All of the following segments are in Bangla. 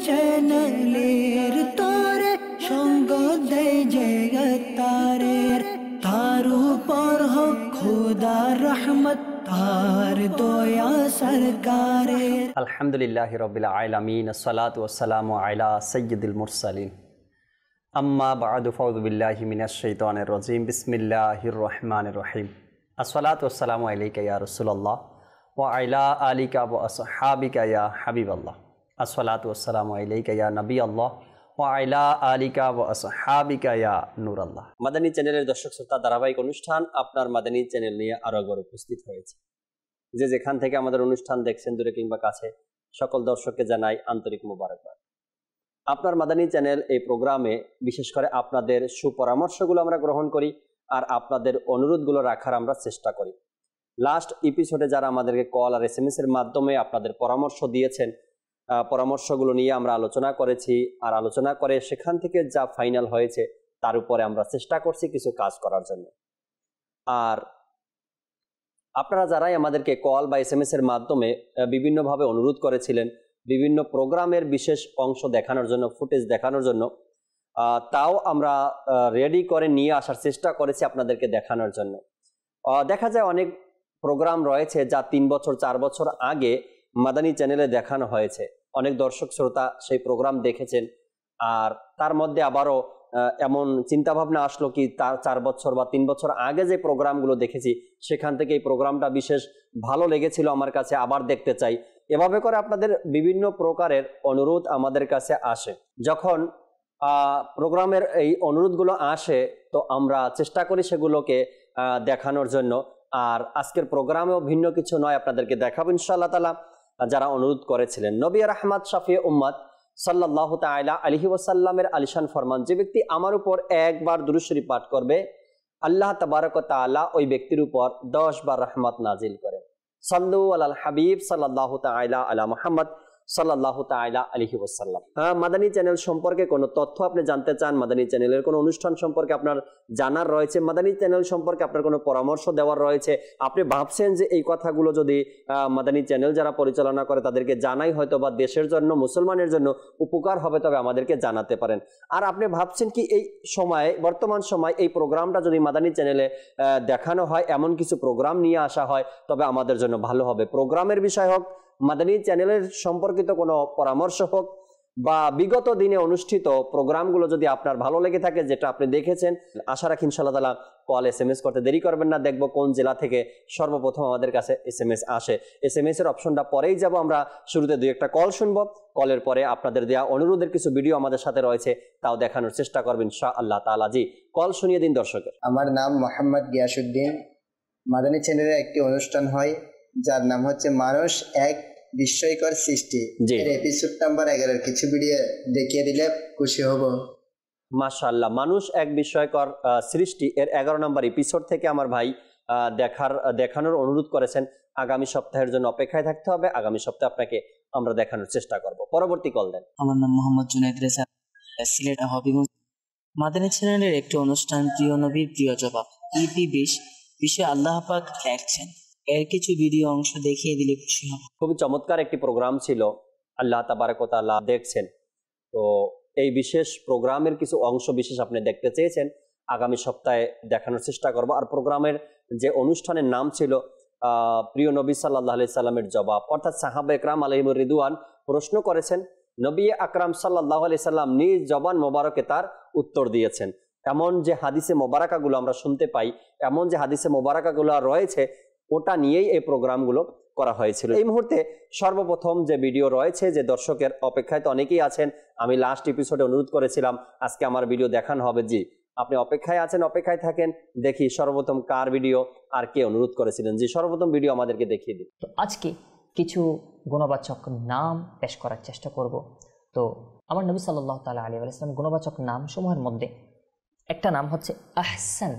চ্যানেলের তরে সঙ্গ দেয় যে তারের, তার উপর হোক খোদার রহমত, তার দয়া সরকারের। আলহামদুলিল্লাহি রাব্বিল আলামিন, আসসালাতু ওয়াসসালামু আলা সাইয়্যিদিল মুরসালিন, আম্মা বা'দু, ফাউযু বিল্লাহি মিনাশ শাইতানির রাজীম, বিসমিল্লাহির রহমানির রহিম। আসসালাতু ওয়াসসালামু আলাইকা ইয়া রাসূলুল্লাহ ওয়া আলা আলিকা ওয়া আসহাবিকা ইয়া হাবিবাল্লাহ। আসসালাতু ওয়াসসালামু আলাইকা ইয়া নবিয়াল্লাহ ওয়া আলা আলিকা ওয়া আসহাবিকা ইয়া নূরাল্লাহ। মাদানী চ্যানেলের দর্শক শ্রোতা, ধারাবাহিক অনুষ্ঠান আপনার মাদানী চ্যানেল নিয়ে আরো একবার উপস্থিত হয়েছে। যে যেখান থেকে আমাদের অনুষ্ঠান দেখছেন, দূরে কিংবা কাছে, সকল দর্শককে জানাই আন্তরিক মোবারকবাদ। আপনার মাদানী চ্যানেল এই প্রোগ্রামে বিশেষ করে আপনাদের সুপরামর্শগুলো আমরা গ্রহণ করি আর আপনাদের অনুরোধগুলো রাখার আমরা চেষ্টা করি। লাস্ট এপিসোডে যারা আমাদেরকে কল আর SMS এর মাধ্যমে আপনাদের পরামর্শ দিয়েছেন, পরামর্শগুলো নিয়ে আমরা আলোচনা করেছি, আর আলোচনা করে সেখান থেকে যা ফাইনাল হয়েছে তার উপরে আমরা চেষ্টা করছি কিছু কাজ করার জন্য। আর আপনারা যারাই আমাদেরকে কল বা SMS এর মাধ্যমে বিভিন্নভাবে অনুরোধ করেছিলেন বিভিন্ন প্রোগ্রামের বিশেষ অংশ দেখানোর জন্য, ফুটেজ দেখানোর জন্য, তাও আমরা রেডি করে নিয়ে আসার চেষ্টা করেছি আপনাদেরকে দেখানোর জন্য। দেখা যায় অনেক প্রোগ্রাম রয়েছে যা 3 বছর 4 বছর আগে মাদানী চ্যানেলে দেখানো হয়েছে। অনেক দর্শক শ্রোতা সেই প্রোগ্রাম দেখেছেন, আর তার মধ্যে আবারও এমন চিন্তাভাবনা আসলো কি তার 4 বছর বা 3 বছর আগে যে প্রোগ্রামগুলো দেখেছি সেখান থেকে এই প্রোগ্রামটা বিশেষ ভালো লেগেছিল আমার কাছে, আবার দেখতে চাই। এভাবে করে আপনাদের বিভিন্ন প্রকারের অনুরোধ আমাদের কাছে আসে। যখন প্রোগ্রামের এই অনুরোধগুলো আসে তো আমরা চেষ্টা করি সেগুলোকে দেখানোর জন্য। আর আজকের প্রোগ্রামেও ভিন্ন কিছু নয়, আপনাদেরকে দেখাবো ইনশাআল্লাহ তাআলা যারা অনুরোধ করেছিলেন। নবী রাহমাত শাফি উম্মত সাল্লাল্লাহু তাআলা আলাইহি ওয়াসাল্লামের আলিশান ফরমান, যে ব্যক্তি আমার উপর একবার দুরূদ শরীফ পাঠ করবে আল্লাহ তাবারক ওয়া তাআলা ওই ব্যক্তির উপর 10 বার রহমত নাজিল করেন। সাল্লু আলাল হাবিব সাল্লাল্লাহু তাআলা আলা মুহাম্মদ সাল্লাল্লাহু তাআলা আলাইহি ওয়াসাল্লাম। মাদানী চ্যানেল সম্পর্কে কোনো তথ্য আপনি জানতে চান, মাদানী চ্যানেলের কোনো অনুষ্ঠান সম্পর্কে আপনার জানার রয়েছে, মাদানী চ্যানেল সম্পর্কে আপনার কোনো পরামর্শ দেওয়ার রয়েছে, আপনি ভাবছেন যে এই কথাগুলো যদি মাদানী চ্যানেল যারা পরিচালনা করে তাদেরকে জানাই হয়তো বা দেশের জন্য, মুসলমানের জন্য উপকার হবে, তবে আমাদেরকে জানাতে পারেন। আর আপনি ভাবছেন কি এই সময়ে, বর্তমান সময় এই প্রোগ্রামটা যদি মাদানী চ্যানেলে দেখানো হয়, এমন কিছু প্রোগ্রাম নিয়ে আসা হয় তবে আমাদের জন্য ভালো হবে। প্রোগ্রামের বিষয় হোক, মাদানী চ্যানেলের সম্পর্কিত কোনো পরামর্শ হোক, বা বিগত দিনে অনুষ্ঠিত প্রোগ্রামগুলো যদি আপনার ভালো লেগে থাকে, যেটা আপনি দেখেছেন, আশা রাখি ইনশাআল্লাহ তাআলা কল SMS করতে দেরি করবেন না। দেখব কোন জেলা থেকে সর্বপ্রথম আমাদের কাছে SMS আসে। SMS এর অপশনটা পরেই যাব আমরা, শুরুতে 2-1টা কল শুনবো, কলের পরে আপনাদের দেয়া অনুরোধের কিছু ভিডিও আমাদের সাথে রয়েছে, তাও দেখানোর চেষ্টা করবেন ইনশাআল্লাহ তাআলা। জি, কল শুনিয়ে দিন দর্শকের। আমার নাম মোহাম্মদ গিয়াসউদ্দিন। মাদানী চ্যানেলে একটি অনুষ্ঠান হয় যার নাম হচ্ছে মানুষ এক বিস্ময়কর সৃষ্টি। এর এপিসোড নাম্বার 11 কিছু ভিডিও দেখিয়ে দিলে খুশি হব। মাশাআল্লাহ, মানুষ এক বিস্ময়কর সৃষ্টি এর 11 নম্বর এপিসোড থেকে আমার ভাই দেখানোর অনুরোধ করেছেন। আগামী সপ্তাহের জন্য অপেক্ষায় থাকতে হবে, আগামী সপ্তাহে আপনাকে আমরা দেখানোর চেষ্টা করব। পরবর্তী কল দেন। আমার নাম মোহাম্মদ জুনাইদ রেজা, সিলেট হবিগঞ্জ। মাদানী চ্যানেলের একটি অনুষ্ঠান প্রিয় নবীর প্রিয় জবাব, ইপি 20 বিষয়ে আল্লাহ পাক লেখছেন, এর কিছু ভিডিও অংশ দেখিয়ে দিলে খুশি হব। খুবই চমৎকার একটি প্রোগ্রাম ছিল, আল্লাহ তাবারক ওয়া তাআলা দেখছেন। তো এই বিশেষ প্রোগ্রামের কিছু অংশ বিশেষ আপনি দেখতে চেয়েছেন, আগামী সপ্তাহে দেখানোর চেষ্টা করব। আর প্রোগ্রামের যে অনুষ্ঠানের নাম ছিল প্রিয় নবী সাল্লাল্লাহু আলাইহি সাল্লামের জবাব, অর্থাৎ সাহাবা একরাম আলাইহিমুর রিদওয়ান প্রশ্ন করেছেন, নবী আকরাম সাল্লাল্লাহু আলাইহি সাল্লাম নিজ জবান মোবারকে তার উত্তর দিয়েছেন। এমন যে হাদিসে মোবারকাগুলো আমরা শুনতে পাই, এমন যে হাদিসে মোবারকাগুলো রয়েছে, ওটা নিয়েই এই প্রোগ্রামগুলো করা হয়েছিল। এই মুহূর্তে সর্বপ্রথম যে ভিডিও রয়েছে, যে দর্শকের অপেক্ষায় তো অনেকেই আছেন, আমি লাস্ট এপিসোডে অনুরোধ করেছিলাম আজকে আমার ভিডিও দেখানো হবে। জি, আপনি অপেক্ষায় আছেন, অপেক্ষায় থাকেন, দেখি সর্বপ্রথম কার ভিডিও আর কে অনুরোধ করেছিলেন। জি, সর্বপ্রথম ভিডিও আমাদেরকে দেখিয়ে দিন। তো আজকে কিছু গুণবাচক নাম পেশ করার চেষ্টা করব। তো আমার নবী সাল্লাল্লাহু তাআলা আলাইহি ওয়াসাল্লাম গুণবাচক নাম সমূহের মধ্যে একটা নাম হচ্ছে আহসান।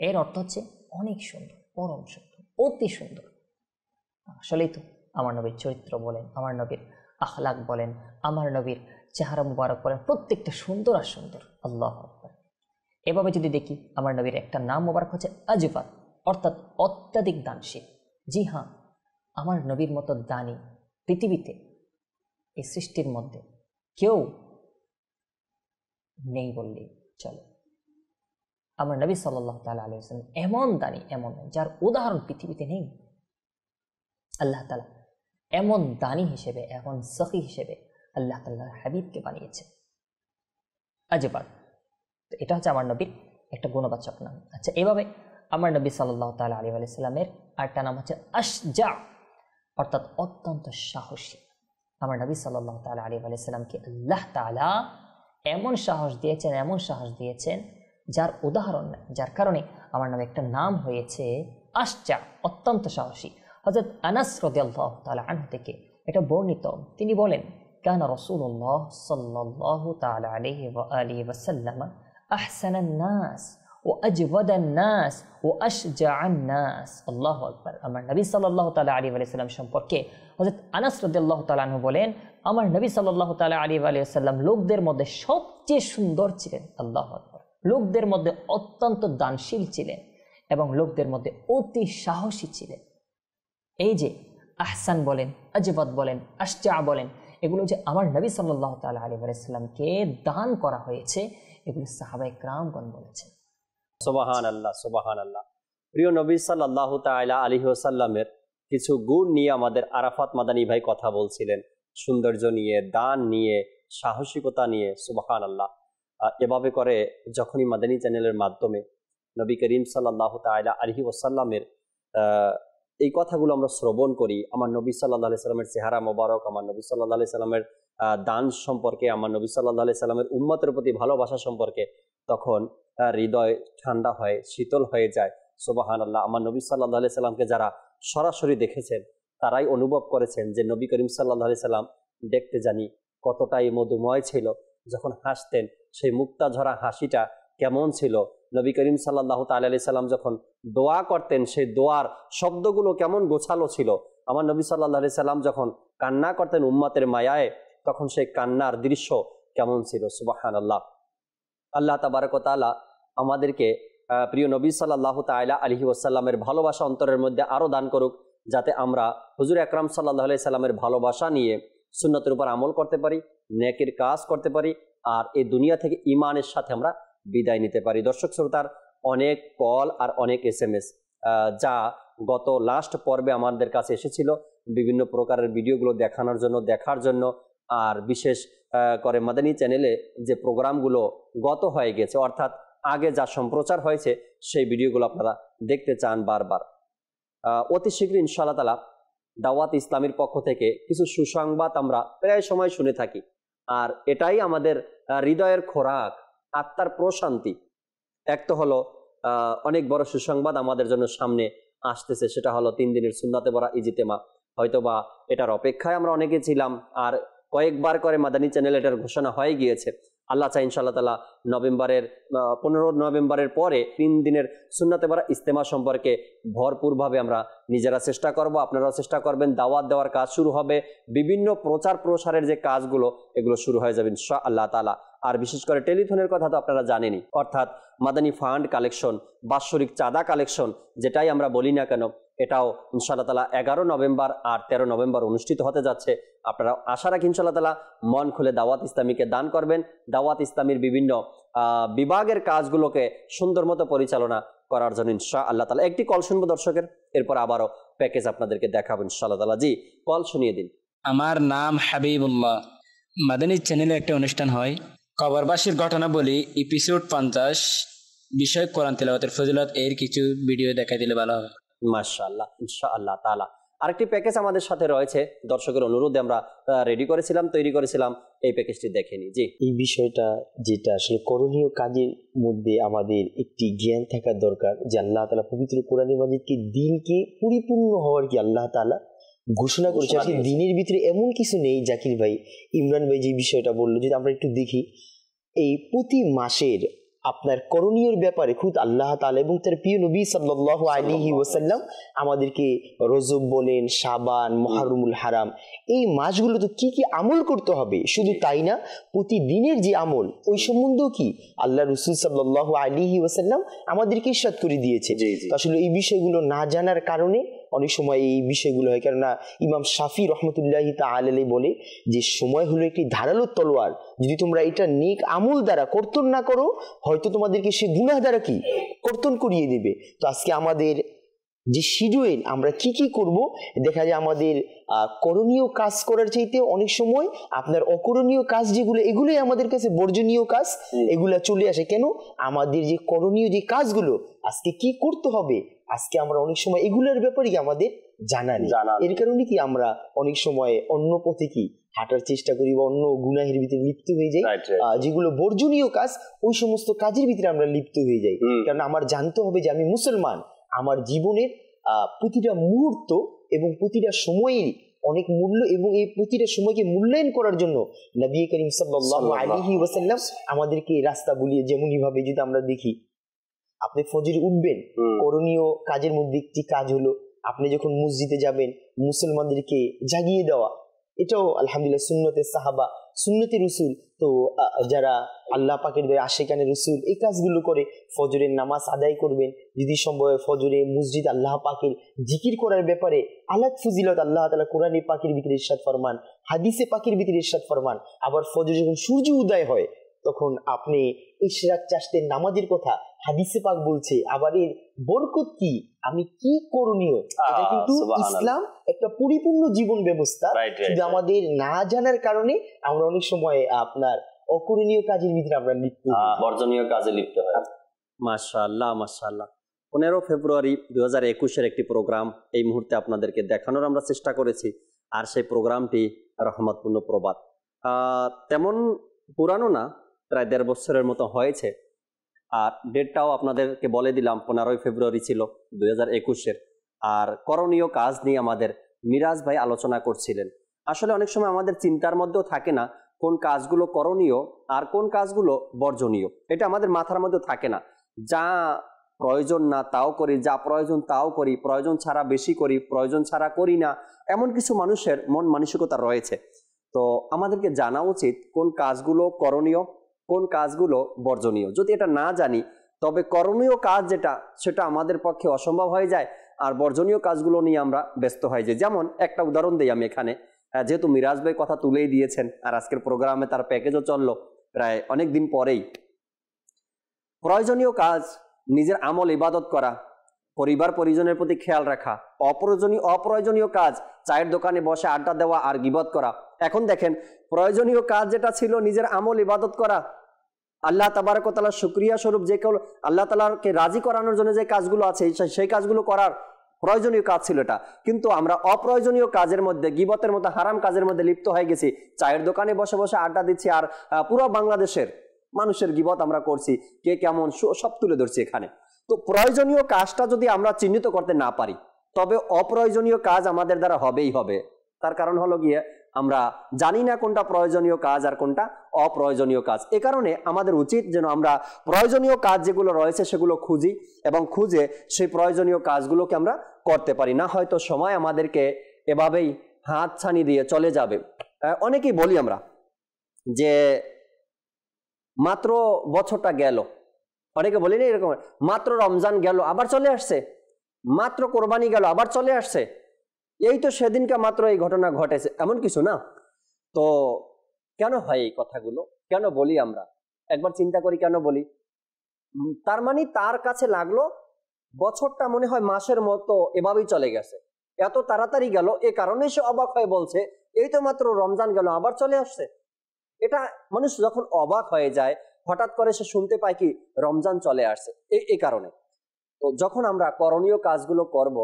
এর অর্থ হচ্ছে অনেক সুন্দর, পরম সুন্দর, অতি সুন্দর। আসলেই তো আমার নবীর চরিত্র বলেন, আমার নবীর আখলাক বলেন, আমার নবীর চেহারা মুবারক বলেন, প্রত্যেকটা সুন্দর আর সুন্দর। আল্লাহু আকবার। এভাবে যদি দেখি, আমার নবীর একটা নাম মুবারক হচ্ছে আজওয়াদ, অর্থাৎ অত্যাধিক দানশীল। জি হ্যাঁ, আমার নবীর মতো দানি পৃথিবীতে এই সৃষ্টির মধ্যে কেউ নেই বললেই চলে। আমার নবী সাল্লাল্লাহু তাআলা আলাইহি ওয়াসাল্লাম এমন দানি, এমন যার উদাহরণ পৃথিবীতে নেই। আল্লাহ তাআলা এমন দানি হিসেবে, এমন সখী হিসেবে আল্লাহ তাআলার হাবিবকে বানিয়েছে। আজবার তো এটা হচ্ছে আমার নবীর একটা গুণবাচক নাম। আচ্ছা, এভাবে আমার নবী সাল্লাল্লাহু তাআলা আলাইহি ওয়াসাল্লামের আরেকটা নাম হচ্ছে আশজা, অর্থাৎ অত্যন্ত সাহসী। আমার নবী সাল্লাল্লাহু তাআলা আলাইহি ওয়াসাল্লামকে আল্লাহ তাআলা এমন সাহস দিয়েছেন যার উদাহরণ নেই, যার কারণে আমার নামে একটা নাম হয়েছে আশজা, অত্যন্ত সাহসী। হযরত আনাস রাদিয়াল্লাহু তাআলা আনহু থেকে এটা বর্ণিত, তিনি বলেন কানা রাসূলুল্লাহ সাল্লাল্লাহু তাআলা আলাইহি ওয়া আলিহি ওয়াসাল্লাম আহসানান নাস ওয়া আজওয়াদান নাস ওয়া আশজাআন নাস। আল্লাহু আকবার। আমার নবী সাল্লাল্লাহু তাআলা আলাইহি ওয়াসাল্লাম সম্পর্কে হযরত আনাস রাদিয়াল্লাহু তাআলা আনহু বলেন, আমার নবী সাল্লাল্লাহু তাআলা আলাইহি ওয়াসাল্লাম লোকদের মধ্যে সবচেয়ে সুন্দর ছিলেন। আল্লাহু আকবার। লোকদের মধ্যে অত্যন্ত দানশীল ছিলেন এবং লোকদের মধ্যে অতি সাহসী ছিলেন। এই যে আহসান বলেন, আজওয়াদ বলেন, আশজা বলেন, এগুলো যে আমার নবী সাল্লাল্লাহু তাআলা আলাইহি ওয়াসাল্লামকে দান করা হয়েছে, এগুলো সাহাবায়ে কেরামগণ বলেছেন। সুবহানাল্লাহ, সুবহানাল্লাহ। প্রিয় নবী সাল্লাল্লাহু তাআলা আলাইহি ওয়াসাল্লামের কিছু গুণ নিয়ে আমাদের আরাফাত মাদানী ভাই কথা বলছিলেন, সৌন্দর্য নিয়ে, দান নিয়ে, সাহসিকতা নিয়ে। সুবহানাল্লাহ। এভাবে করে যখনই মাদানী চ্যানেলের মাধ্যমে নবী করিম সাল্লাল্লাহু তাআলা আলাইহি ওয়াসাল্লামের এই কথাগুলো আমরা শ্রবণ করি, আমার নবী সাল্লাল্লাহু আলাইহি সাল্লামের চেহারা মোবারক, আমার নবী সাল্লাল্লাহু আলাইহি সাল্লামের দান সম্পর্কে, আমার নবী সাল্লাল্লাহু আলাইহি সাল্লামের উম্মতের প্রতি ভালোবাসা সম্পর্কে, তখন হৃদয় ঠান্ডা হয়, শীতল হয়ে যায়। সুবহানাল্লাহ। আমার নবী সাল্লাল্লাহু আলাইহি সাল্লামকে যারা সরাসরি দেখেছেন তারাই অনুভব করেছেন যে নবী করিম সাল্লাল্লাহু আলাইহি সাল্লাম দেখতে জানি কতটাই মধুময় ছিল। যখন হাসতেন সেই মুক্তা ঝরা হাসিটা কেমন ছিল। নবী করিম সাল্লাল্লাহু তাআলা আলাইহি সাল্লাম যখন দোয়া করতেন সেই দোয়ার শব্দগুলো কেমন গোছালো ছিল। আমার নবী সাল্লাল্লাহু আলাইহি সাল্লাম যখন কান্না করতেন উম্মতের মায়ায়, তখন সেই কান্নার দৃশ্য কেমন ছিল। সুবহানাল্লাহ। আল্লাহ তাবারক ওয়া তাআলা আমাদেরকে প্রিয় নবী সাল্লাল্লাহু তাআলা আলাইহি ওয়াসাল্লামের ভালোবাসা অন্তরের মধ্যে আরও দান করুক, যাতে আমরা হুজুর আকরাম সাল্লাল্লাহু আলাইহি সাল্লামের ভালোবাসা নিয়ে সুন্নতের উপর আমল করতে পারি, নেকির কাজ করতে পারি, আর এই দুনিয়া থেকে ঈমানের সাথে আমরা বিদায় নিতে পারি। দর্শক শ্রোতার অনেক কল আর অনেক SMS যা গত লাস্ট পর্বে আমাদের কাছে এসেছিল বিভিন্ন প্রকারের ভিডিওগুলো দেখার জন্য, আর বিশেষ করে মাদানী চ্যানেলে যে প্রোগ্রামগুলো গত হয়ে গেছে, অর্থাৎ আগে যা সম্প্রচার হয়েছে সেই ভিডিওগুলো আপনারা দেখতে চান বারবার। অতি শীঘ্রই ইনশাআল্লাহ তাআলা দাওয়াত ইসলামীর পক্ষ থেকে কিছু সুসংবাদ আমরা প্রায় সময় শুনে থাকি, আর এটাই আমাদের হৃদয়ের খোরাক, আত্মার প্রশান্তি। এক তো হলো অনেক বড় সুসংবাদ আমাদের জন্য সামনে আসতেছে, সেটা হলো 3 দিনের সুন্নাতে ভরা ইজতেমা। হয়তোবা এটার অপেক্ষায় আমরা অনেকে ছিলাম, আর কয়েকবার করে মাদানী চ্যানেল এটার ঘোষণা হয়ে গিয়েছে। আল্লাহ চাই ইনশাআল্লাহ তাআলা নভেম্বরের 15 নভেম্বরের পরে 3 দিনের সুন্নাতে ভরা ইজতেমা সম্পর্কে ভরপুরভাবে আমরা নিজেরা চেষ্টা করব, আপনারাও চেষ্টা করবেন। দাওয়াত দেওয়ার কাজ শুরু হবে, বিভিন্ন প্রচার প্রসারের যে কাজগুলো এগুলো শুরু হয়ে যাবে ইনশাআল্লাহ তাআলা। আর বিশেষ করে টেলিথনের কথা তো আপনারা জানেনই, অর্থাৎ মাদানী ফান্ড কালেকশন, বাৎসরিক চাঁদা কালেকশন, যেটাই আমরা বলি না কেন, এটাও ইনশাআল্লাহ তাআলা 11 নভেম্বর আর 13 নভেম্বর অনুষ্ঠিত হতে যাচ্ছে। আপনারা আশা রাখি ইনশাআল্লাহ তাআলা মন খুলে দাওয়াত ইসলামীকে দান করবেন, দাওয়াত ইসলামীর বিভিন্ন বিভাগের কাজগুলোকে সুন্দর মতো পরিচালনা করার জন্য ইনশাআল্লাহ তাআলা। একটি কল শুনবো দর্শকের, এরপর আবারও প্যাকেজ আপনাদেরকে দেখাবো ইনশাআল্লাহ তাআলা। জি, কল শুনিয়ে দিন। আমার নাম হাবিবুল্লাহ। মাদানী চ্যানেলে একটা অনুষ্ঠান হয়, কবরবাসীর ঘটনা বলি, এপিসোড 50, বিষয় কোরআন তেলাওয়াতের ফজিলত, এর কিছু ভিডিও দেখাই দিলে ভালো হবে। মাশাআল্লাহ, ইনশাআল্লাহ তাআলা। আরেকটি প্যাকেজ আমাদের সাথে রয়েছে, দর্শকের অনুরোধে আমরা তৈরি করেছিলাম, এই প্যাকেজটি দেখে নিই। জি, এই বিষয়টা যেটা আসলে করণীয় কাজের মধ্যে আমাদের একটি জ্ঞান থাকা দরকার যে আল্লাহ তাআলা পবিত্র কোরআনে মাজিদকে দিনকে পরিপূর্ণ হওয়ার কি আল্লাহ তাআলা ঘোষণা করেছে। আসলে দিনের ভিতরে এমন কিছু নেই। জাকির ভাই, ইমরান ভাই যে বিষয়টা বললো, যদি আমরা একটু দেখি, এই প্রতি মাসের আপনার করণীয় ব্যাপারে খুদ আল্লাহ তাআলা এবং তার প্রিয় নবী সাল্লাল্লাহু আলাইহি ওয়াসাল্লাম আমাদেরকে রজব বলেন, শাবান, মুহররমুল হারাম, এই মাসগুলোতে কি কি আমল করতে হবে, শুধু তাই না, প্রতিদিনের যে আমল ওই সম্বন্ধেও কি আল্লাহ রাসূল সাল্লাল্লাহু আলাইহি ওয়াসাল্লাম আমাদেরকে ইরশাদ করে দিয়েছে। আসলে এই বিষয়গুলো না জানার কারণে অনেক সময় এই বিষয়গুলো হয়। কেননা ইমাম শাফি রহমতুল্লাহি তাআলা বলে যে সময় হলো একটি ধারালো তলোয়ার, যদি তোমরা এটা নেক আমল দ্বারা কর্তন না করো হয়তো তোমাদেরকে সে গুনাহ দ্বারা কি কর্তন করিয়ে দেবে। তো আজকে আমাদের যে শিডিউল আমরা কি কি করব, দেখা যায় আমাদের করণীয় কাজ করার চাইতে অনেক সময় আপনার অকরণীয় কাজ যেগুলো এগুলোই আমাদের কাছে বর্জনীয় কাজ, এগুলা চলে আসে। কেন? আমাদের যে করণীয় যে কাজগুলো আজকে কি করতে হবে আজকে আমরা অনেক সময় এগুলোর ব্যাপারে আমাদের জানা নেই। এর কারণে কি আমরা অনেক সময় অন্য পথে কি হাঁটার চেষ্টা করি বা অন্য গুনাহের ভিতরে লিপ্ত হয়ে যাই, যেগুলো বর্জনীয় কাজ ওই সমস্ত কাজের ভিতরে আমরা লিপ্ত হয়ে যাই। কারণ আমার জানতে হবে যে আমি মুসলমান, আমার জীবনের প্রতিটা মুহূর্ত এবং প্রতিটা সময়ের অনেক মূল্য, এবং এই প্রতিটা সময়কে মূল্যায়ন করার জন্য নবী করিম সাল্লাল্লাহু আলাইহি ওয়াসাল্লাম আমাদেরকে রাস্তা বলিয়ে। যেমনই ভাবে যদি আমরা দেখি, আপনি ফজরে উঠবেন, করণীয় কাজের মধ্যে একটি কাজ হলো আপনি যখন মসজিদে যাবেন মুসলমানদেরকে জাগিয়ে দেওয়া। এটাও আলহামদুলিল্লাহ সুন্নতে সাহাবা, সুন্নতে রসুল। তো যারা আল্লাহ পাকের দয়া আশিকানে রসুল এই কাজগুলো করে ফজরের নামাজ আদায় করবেন। যদি সম্ভব ফজরে মসজিদ আল্লাহ পাকের জিকির করার ব্যাপারে আলাদা ফজিলত আল্লাহ তাআলা কোরআনে পাকের ভিতরে ইরশাদ ফরমান, হাদিসে পাকের ভিতরে ইরশাদ ফরমান। আবার ফজরে যখন সূর্য উদয় হয় তখন আপনি ইশরাক চাষতের নামাজের কথা হাদিসে পাক বলছে। আবার এর বরকত কি, আমি কি করণীয়, এটা কিন্তু ইসলাম একটা পরিপূর্ণ জীবন ব্যবস্থা। কিন্তু আমাদের না জানার কারণে আমরা অনেক সময় আপনার অকরণীয় কাজের ভিতরে আমরা লিপ্ত, বর্জনীয় কাজে লিপ্ত হয়। মাশাআল্লাহ মাশাআল্লাহ। 15 ফেব্রুয়ারি 2021-এর একটি প্রোগ্রাম এই মুহূর্তে আপনাদেরকে দেখানোর আমরা চেষ্টা করেছি। আর সেই প্রোগ্রামটি রহমতপূর্ণ প্রবাদ, তেমন পুরানো না, প্রায় 1.5 বছরের মতো হয়েছে। আর ডেটটাও আপনাদেরকে বলে দিলাম, 15 ফেব্রুয়ারি ছিল 2021-এর। আর করণীয় কাজ নিয়ে আমাদের মিরাজ ভাই আলোচনা করছিলেন। আসলে অনেক সময় আমাদের চিন্তার মধ্যেও থাকে না কোন কাজগুলো করণীয় আর কোন কাজগুলো বর্জনীয়, এটা আমাদের মাথার মধ্যে থাকে না। যা প্রয়োজন না তাও করি, যা প্রয়োজন তাও করি, প্রয়োজন ছাড়া বেশি করি, প্রয়োজন ছাড়া করি না, এমন কিছু মানুষের মন মানসিকতা রয়েছে। তো আমাদেরকে জানা উচিত কোন কাজগুলো করণীয়, কোন কাজগুলো বর্জনীয়। যদি এটা না জানি তবে করণীয় কাজ যেটা সেটা আমাদের পক্ষে অসম্ভব হয়ে যায়, আর বর্জনীয় কাজগুলো নিয়ে আমরা ব্যস্ত হয়ে যাই। যেমন একটা উদাহরণ দিই আমি এখানে, যেহেতু মিরাজ ভাই কথা তুলেই দিয়েছেন আর আজকের প্রোগ্রামে তার প্যাকেজও চললো প্রায় অনেক দিন পরেই। প্রয়োজনীয় কাজ নিজের আমল ইবাদত করা, পরিবার পরিজনের প্রতি খেয়াল রাখা। অপ্রয়োজনীয় কাজ চায়ের দোকানে বসে আড্ডা দেওয়া আর গীবত করা। এখন দেখেন, প্রয়োজনীয় কাজ যেটা ছিল নিজের আমল ইবাদত করা, আল্লাহ তাবারক ওয়া তাআলার শুকরিয়া স্বরূপ যে কেউ আল্লাহ তাআলাকে রাজি করানোর জন্য যে কাজগুলো আছে সেই কাজগুলো করার প্রয়োজনীয় কাজ ছিল এটা। কিন্তু আমরা অপ্রয়োজনীয় কাজের মধ্যে, গীবতের মতো হারাম কাজের মধ্যে লিপ্ত হয়ে গেছি। চায়ের দোকানে বসে বসে আড্ডা দিচ্ছি আর পুরো বাংলাদেশের মানুষের গীবত আমরা করছি, কে কেমন সব তুলে ধরছি এখানে। তো প্রয়োজনীয় কাজটা যদি আমরা চিহ্নিত করতে না পারি তবে অপ্রয়োজনীয় কাজ আমাদের দ্বারা হবেই হবে। তার কারণ হলো গিয়ে আমরা জানি না কোনটা প্রয়োজনীয় কাজ আর কোনটা অপ্রয়োজনীয় কাজ। এ কারণে আমাদের উচিত যেন আমরা প্রয়োজনীয় কাজ যেগুলো রয়েছে সেগুলো খুঁজি এবং খুঁজে সেই প্রয়োজনীয় কাজগুলোকে আমরা করতে পারি। না হয়তো সময় আমাদেরকে এভাবেই হাত ছানি দিয়ে চলে যাবে। অনেকেই বলি আমরা যে মাত্র বছরটা গেল, অনেকে বলি না এরকম, মাত্র রমজান গেল আবার চলে আসছে, মাত্র কোরবানি গেল আবার চলে আসছে, এই তো সেদিনকে মাত্র এই ঘটনা ঘটেছে, এমন কিছু না। তো কেন হয় এই কথাগুলো, কেন বলি আমরা? একবার চিন্তা করি কেন বলি। তার মানে তার কাছে লাগলো বছরটা মনে হয় মাসের মতো এভাবেই চলে গেছে, এত তাড়াতাড়ি গেল, এ কারণে সে অবাক হয়ে বলছে এই তো মাত্র রমজান গেল আবার চলে আসছে। এটা মানুষ যখন অবাক হয়ে যায় হঠাৎ করে সে শুনতে পায় কি রমজান চলে আসছে, এই কারণে। তো যখন আমরা করণীয় কাজগুলো করব,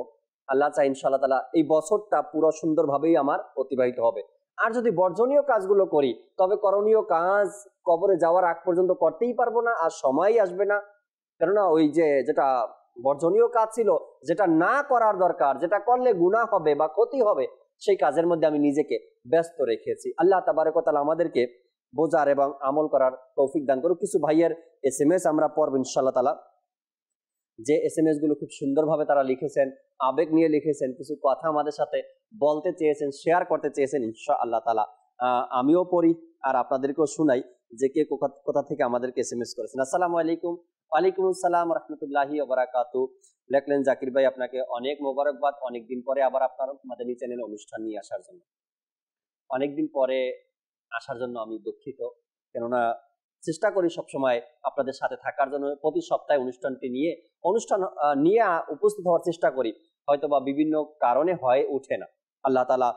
আল্লাহ চাই ইনশাআল্লাহ তাআলা এই বছরটা পুরো সুন্দরভাবেই আমার অতিবাহিত হবে। আর যদি বর্জনীয় কাজগুলো করি তবে করণীয় কাজ কবরে যাওয়ার আগ পর্যন্ত করতেই পারবো না, আর সময়ই আসবে না। কেননা ওই যেটা বর্জনীয় কাজ ছিল, যেটা না করার দরকার, যেটা করলে গুনাহ হবে বা ক্ষতি হবে, সেই কাজের মধ্যে আমি নিজেকে ব্যস্ত রেখেছি। আল্লাহ তাবারক ওয়া তাআলা আমাদেরকে বোঝার এবং আমল করার তৌফিক দান করুক। কিছু ভাইয়ের SMS আমরা পড়ব ইনশাআল্লাহ তাআলা, যে SMS গুলো খুব সুন্দরভাবে তারা লিখেছেন, আবেগ নিয়ে লিখেছেন, কিছু কথা আমাদের সাথে বলতে চেয়েছেন, শেয়ার করতে চেয়েছেন ইনশাআল্লাহ তাআলা। আমিও পড়ি আর আপনাদেরকেও শুনাই যে কে কোথা থেকে আমাদেরকে SMS করেছেন। আসসালামু আলাইকুম, ওয়ালাইকুম আসসালাম রহমতুল্লাহি ওয়া বারাকাতু। লেখলেন জাকির ভাই আপনাকে অনেক মোবারকবাদ, অনেকদিন পরে আবার আপনার মাদানী চ্যানেলে অনুষ্ঠান নিয়ে আসার জন্য। অনেকদিন পরে আসার জন্য আমি দুঃখিত, কেননা চেষ্টা করি সবসময় আপনাদের সাথে থাকার জন্য, প্রতি সপ্তাহে অনুষ্ঠান নিয়ে উপস্থিত হওয়ার চেষ্টা করি, হয়তোবা বিভিন্ন কারণে হয়ে ওঠে না। আল্লাহ তাআলা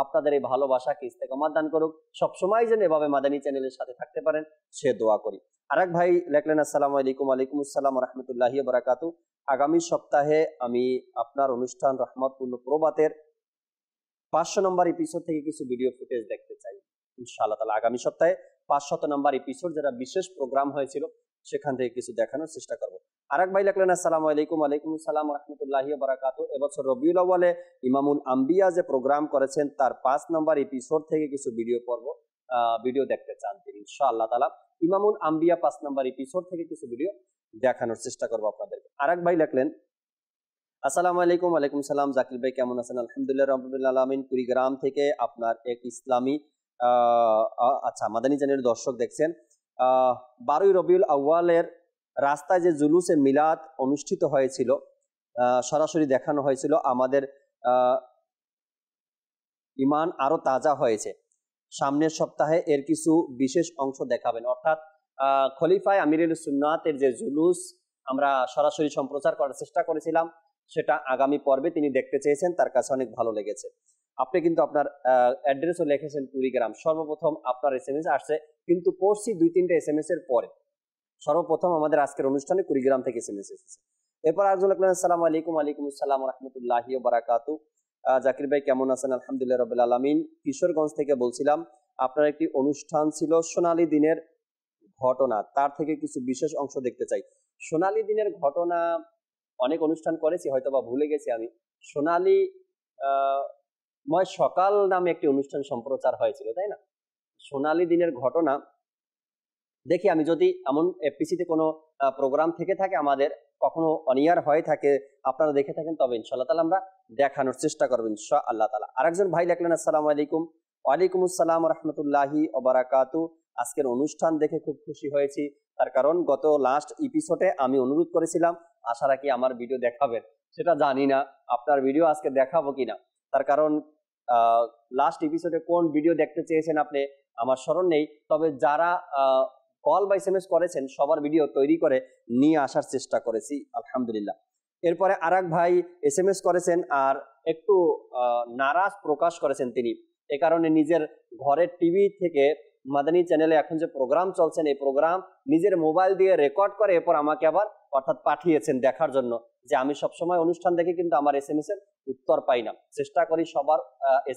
আপনাদের এই ভালোবাসাকে ইস্তেকামাত দান করুক, সবসময় যেন এভাবে মাদানী চ্যানেলের সাথে থাকতে পারেন সে দোয়া করি। আরেক ভাই লেখলেন আসসালামু আলাইকুম। ওয়ালাইকুম আসসালাম ওয়া রাহমাতুল্লাহি ওয়া বারাকাতু। আগামী সপ্তাহে আমি আপনার অনুষ্ঠান রহমতপূর্ণ প্রবাতের 500 নম্বর এপিসোড থেকে কিছু ভিডিও ফুটেজ দেখতে চাই ইনশাআল্লাহ তাআলা। আগামী সপ্তাহে 500 নম্বর এপিসোড, যেটা বিশেষ প্রোগ্রাম হয়েছিল, সেখান থেকে কিছু দেখানোর চেষ্টা করব। আরেক ভাই লেখলেন আসসালামু আলাইকুম। ওয়ালাইকুম আসসালাম ওয়া রাহমাতুল্লাহি ওয়া বারাকাতু। এবছর রবিউল আউয়ালে ইমামুল আম্বিয়া যে প্রোগ্রাম করেছেন তার 5 নম্বর এপিসোড থেকে কিছু ভিডিও দেখতে চান তিনি ইনশাআল্লাহ তাআলা। ইমামুল আম্বিয়া 5 নম্বর এপিসোড থেকে কিছু ভিডিও দেখানোর চেষ্টা করব আপনাদেরকে। আরেক ভাই লেখলেন আসসালামু আলাইকুম। ওয়ালাইকুম সালাম, জাকির ভাই কেমন আছেন? আলহামদুলিল্লাহ রাব্বিল আলামিন। কুড়িগ্রাম থেকে আপনার এক ইসলামী মাদানী চ্যানেলের দর্শক দেখছেন। 12 রবিউল আউয়ালের রাস্তায় যে জুলুসে মিলাদ অনুষ্ঠিত হয়েছিল, সরাসরি দেখানো হয়েছিল, আমাদের ঈমান আরো তাজা হয়েছে। সামনের সপ্তাহে এর কিছু বিশেষ অংশ দেখাবেন, অর্থাৎ খলিফায়ে আমিরুল সুন্নাতের যে জুলুস আমরা সরাসরি সম্প্রচার করার চেষ্টা করেছিলাম, সেটা আগামী পর্বে তিনি দেখতে চেয়েছেন, তার কাছে অনেক ভালো লেগেছে। আপনি কিন্তু আপনার অ্যাড্রেসও লিখেছেন কুড়িগ্রাম। সর্বপ্রথম আপনার SMS আসছে, কিন্তু পড়ছি 2-3টা SMS এর পরে। সর্বপ্রথম আমাদের আজকের অনুষ্ঠানে কুড়িগ্রাম থেকে SMS এসেছে। এরপর একজন লিখলেন আসসালামু আলাইকুম। ওয়ালাইকুম আসসালাম ওয়া রাহমাতুল্লাহি ওয়া বারাকাতু। জাকির ভাই কেমন আছেন? আলহামদুলিল্লাহ রাব্বিল আলামিন। কিশোরগঞ্জ থেকে বলছিলাম, আপনার একটি অনুষ্ঠান ছিল সোনালী দিনের ঘটনা, তার থেকে কিছু বিশেষ অংশ দেখতে চাই। সোনালী দিনের ঘটনা অনেক অনুষ্ঠান করেছি, হয়তোবা ভুলে গেছি আমি। সোনালী ময় সকাল নামে একটি অনুষ্ঠান সম্প্রচার হয়েছিল, তাই না? সোনালী দিনের ঘটনা দেখি আমি, যদি এমন এফপিসিতে কোনো প্রোগ্রাম থেকে থাকে, আমাদের কখনো অনিয়ার হয়ে থাকে, আপনারা দেখে থাকেন, তবে ইনশাআল্লাহ তাআলা আমরা দেখানোর চেষ্টা করব ইনশাআল্লাহ তাআলা। আরেকজন ভাই লিখলেন আসসালামু আলাইকুম। ওয়ালাইকুম আসসালাম ওয়া রাহমাতুল্লাহি ওয়া বারাকাতু। আজকের অনুষ্ঠান দেখে খুব খুশি হয়েছি, তার কারণ গত লাস্ট এপিসোডে আমি অনুরোধ করেছিলাম আশা রাখি আমার ভিডিও দেখাবেন। সেটা জানি না আপনার ভিডিও আজকে দেখাবো কিনা, তার কারণ লাস্ট এপিসোডে কোন ভিডিও দেখতে চেয়েছেন আপনি আমার স্মরণ নেই, তবে যারা কল বা SMS করেছেন সবার ভিডিও তৈরি করে নিয়ে আসার চেষ্টা করেছি আলহামদুলিল্লাহ। এরপরে আরেক ভাই SMS করেছেন আর একটু নারাজ প্রকাশ করেছেন তিনি, এ কারণে নিজের ঘরের টিভি থেকে মাদানী চ্যানেলে এখন যে প্রোগ্রাম চলছেন, এই প্রোগ্রাম নিজের মোবাইল দিয়ে রেকর্ড করে এরপর আমাকে আবার অর্থাৎ পাঠিয়েছেন দেখার জন্য, যে আমি সবসময় অনুষ্ঠান দেখে কিন্তু আমার SMS এর উত্তর পাই না। চেষ্টা করি সবার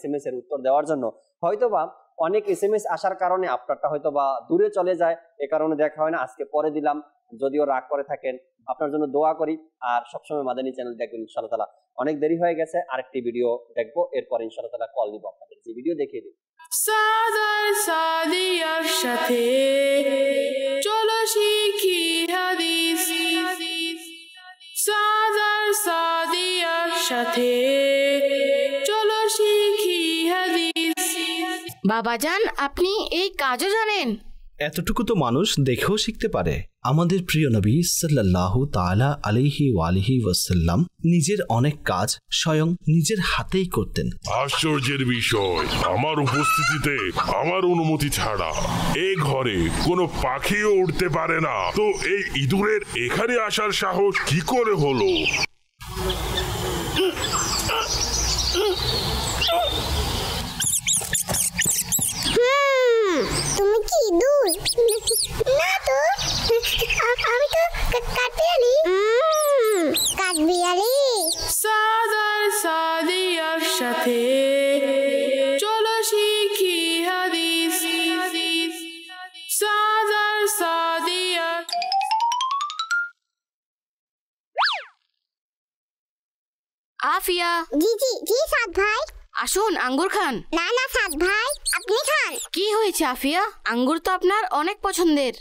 SMS এর উত্তর দেওয়ার জন্য, হয়তোবা অনেক SMS আসার কারণে আপনারটা হয়তোবা দূরে চলে যায়, এ কারণে দেখা হয় না। আজকে পরে দিলাম, যদিও রাগ করে থাকেন, আপনার জন্য দোয়া করি। আর সবসময় মাদানী চ্যানেল দেখবেন ইনশাআল্লাহ তাআলা। অনেক দেরি হয়ে গেছে, আরেকটি ভিডিও দেখবো, এরপর ইনশাআল্লাহ তাআলা কল দিব আপনাদের, যে ভিডিও দেখিয়ে দিই। সাদার সাদিয়ার সাথে চলো শিখি হাদিস, সাদার সাদিয়ার সাথে চলো শিখি হাদিস। বাবাজান, আপনি এই কাজও জানেন? এতটুকু তো মানুষ দেখেও শিখতে পারে। আমাদের প্রিয় নবী সাল্লাল্লাহু তাআলা আলাইহি ওয়ালিহি ওয়াসাল্লাম নিজের অনেক কাজ স্বয়ং নিজের হাতেই করতেন। আশ্চর্যের বিষয়, আমার উপস্থিতিতে আমার অনুমতি ছাড়া এই ঘরে কোনো পাখিও উড়তে পারে না, তো এই ইঁদুরের এখানে আসার সাহস কি করে হলো? তুমি কি ইঁদুর? না তো, আমি তো কাঠবিড়ালি। কাঠবিড়ালি। সাদার সাদিয়ার সাথে চলো শিখি হাদিস, সাদার সাদিয়া। আফিয়া। জি জি জি সাদ ভাই। আসুন আঙ্গুর খান। না না সাদ ভাই, আপনি খান। কি হয়েছে আফিয়া? আঙ্গুর তো আপনার অনেক পছন্দের।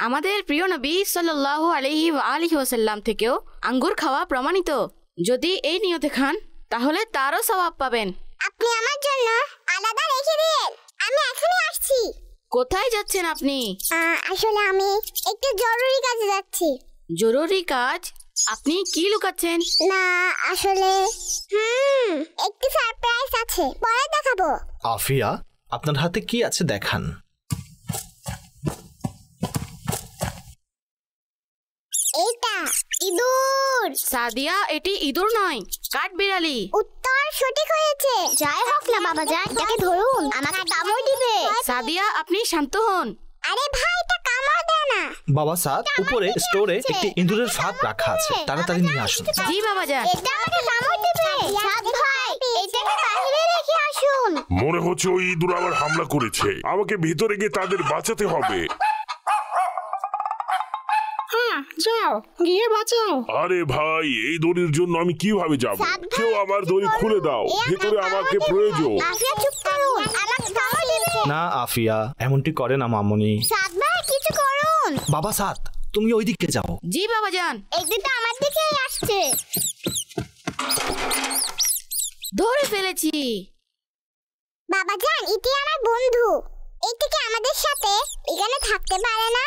আমাদের প্রিয় নবী সাল্লাল্লাহু আলাইহি ওয়া আলিহি ওয়াসাল্লাম থেকেও আঙ্গুর খাওয়া প্রমাণিত। যদি এই নিয়তে খান তাহলে তারও সওয়াব পাবেন। আপনি আমার জন্য আলাদা রেখে দিন, আমি এখনই আসছি। কোথায় যাচ্ছেন আপনি? আসলে আমি একটু জরুরি কাজে যাচ্ছি। জরুরি কাজ? আপনি কি লুকাচ্ছেন? না আসলে একটি সারপ্রাইজ আছে, পরে দেখাবো। আফিয়া, আপনার হাতে কি আছে দেখান। এটা ইঁদুর। সাদিয়া, এটি ইঁদুর নয়, কাঠবিড়ালি। উত্তর সঠিক হয়েছে। যাই হোক না বাবা যান, এটাকে ধরুন, আমাকে কামড় দিবে। সাদিয়া, আপনি শান্ত হন। আরে ভাই, এটা কামড় দেয় না। বাবা সাদ, উপরে স্টোরে একটি ইঁদুরের ফাঁদ রাখা আছে, তাড়াতাড়ি নিয়ে আসুন। জি বাবা যান। এটা আমাকে কামড় দিবে। সাদ ভাই, এটাকে বাইরে রেখে আসুন। মনে হচ্ছে ওই ইঁদুর আবার হামলা করেছে, আমাকে ভিতরে গিয়ে তাদের বাঁচাতে হবে। যাও গিয়ে বাঁচাও। আরে ভাই, এই দড়ির জন্য আমি কিভাবে যাব? কেউ আমার দড়ি খুলে দাও, ভিতরে আমাকে প্রয়োজন। আফিয়া চুপ করুন, আমাকে কামড় দিবে। না আফিয়া, এমনটি করে না মামনি। সাদ ভাই কিছু করুন। বাবা সাদ, তুমি ওই দিকে যাও। জি বাবা যান। এই দুটো আমার দিকেই আসছে। ধরে ফেলেছি। বাবা জান, এটি আমার বন্ধু। এটি কি আমাদের সাথে এখানে থাকতে পারে না?